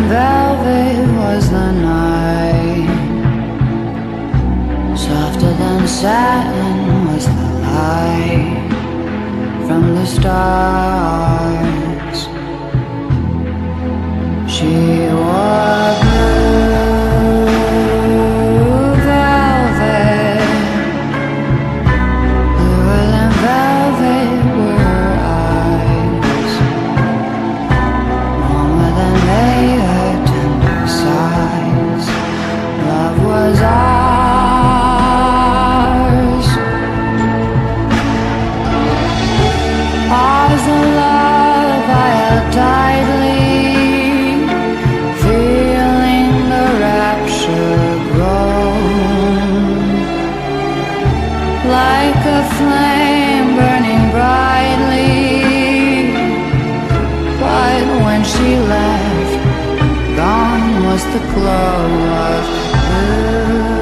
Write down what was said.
velvet was the night, softer than satin was the light from the stars. She wore blue velvet, bluer than velvet were her eyes, warmer than they her tender sighs. Love was ours, ours the love I held tightly, like a flame burning brightly. But when she left, gone was the glow of blue.